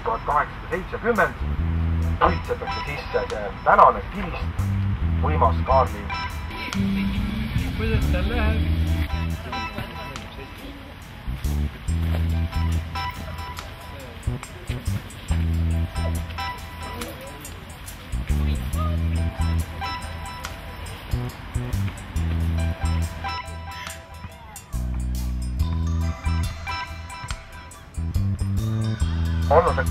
1870 õitsetakse sisse see tänane stilist võimas Kaarli. Kuidas ta läheb? Olnud,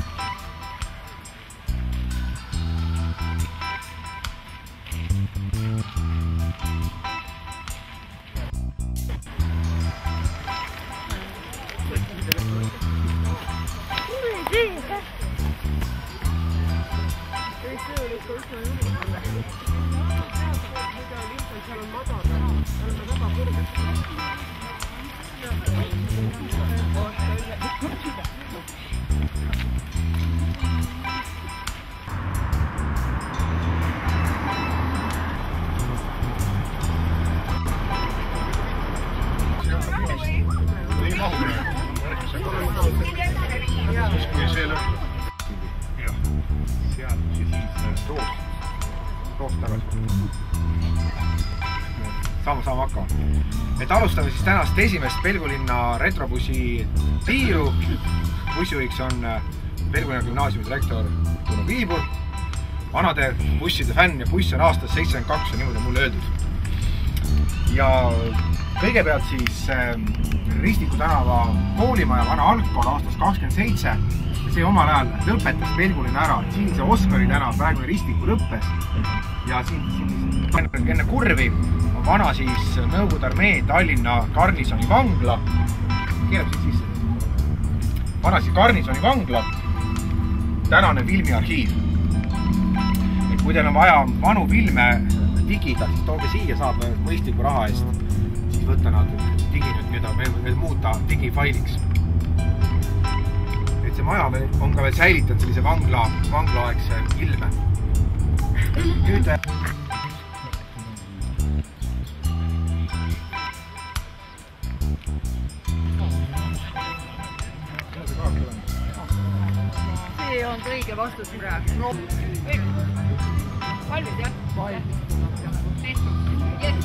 saama hakkama. Et alustame siis tänast esimest Pelgulinna retrobussi tiiru. Bussijuhiks on Pelgulinna gümnaasiumi direktor Kuno Piibur. Vanade busside fänn ja buss on aastast 72 ja niimoodi on mulle öeldud. Ja kõigepealt siis Ristiku tänava koolimaja vana algkool aastast 27. See omal ajal lõpetas Pelgulinna ära. Siin see Oskari tänav praegu Ristiku lõppes. Ja siin enne kurvi on vana siis Nõukogude armee Tallinna Garnisoni vangla. Keelab siit sisse. Vana siis Garnisoni vangla. Tänane filmiarhiiv. Et kui teil on vaja vanu filme digida, siis tooge siia, saab mõistliku raha eest. Siis võtta nad diginud, mida veel muuta digifailiks. Et see maja on ka veel säilitanud sellise vanglaaegse ilme. Nüüd see on õige vastus praegu. No. Valmis, jah? Valmis. Yes.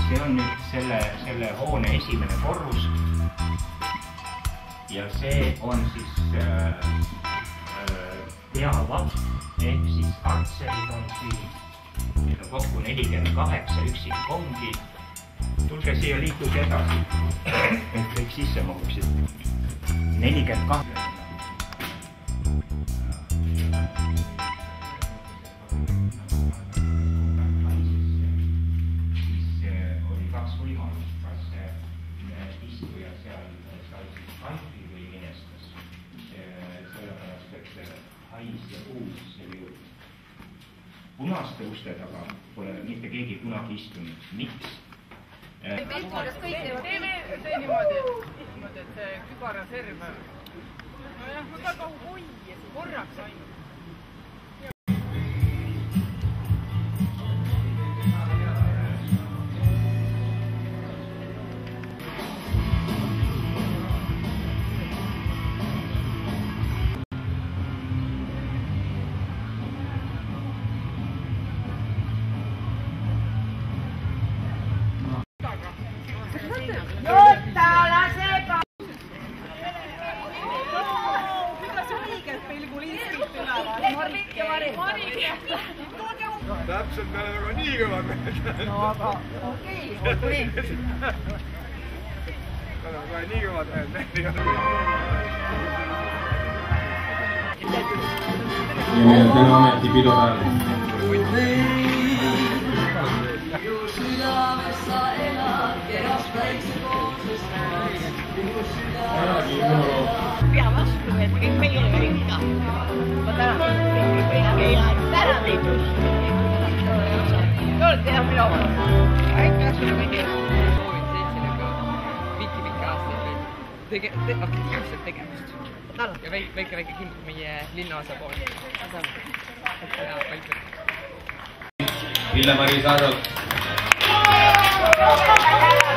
See on nüüd selle hoone esimene korrus ja see on siis peavaht ehk siis kartserid on siin kokku 48 üksikkongi. Tulge siia liikuge edasi, et kõik sisse mahuksid. 48. Punaste uste taga pole mitte keegi kunagi istunud. Miks? Teeme niimoodi, et see kübaraserv. Nojah, ma väga hoia, korraks ainult. Täpselt me oleme ka nii kõvad mehed. No aga okei, olgu nii. Me oleme ka nii kõvad mehed. Ja meil täna ameti pidupäev. Ju südames sa elad, kehas väikse koos. pea vastu, et kõik meiega ikka. Ma tänan kõiki ja tänan teid just. Te olete hea minu oma. Aitäh sulle kõige. Soovin seltsile ka pikki aastaid aktiivset tegevust. Ja väike kindlus meie linnaosa poole. Ja palju. Ville-Mari Saaralt.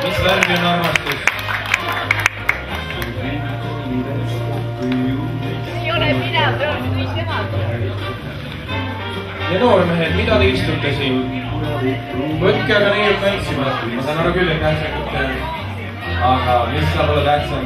Mis värvi on armastus? Ei ole mina, see on kõik nemad. Ja noormehed, mida te istute siin? Võtke aga neid tantsima. Ma saan aru küll, et tähtsakute. Aga mis saab olla tähtsam?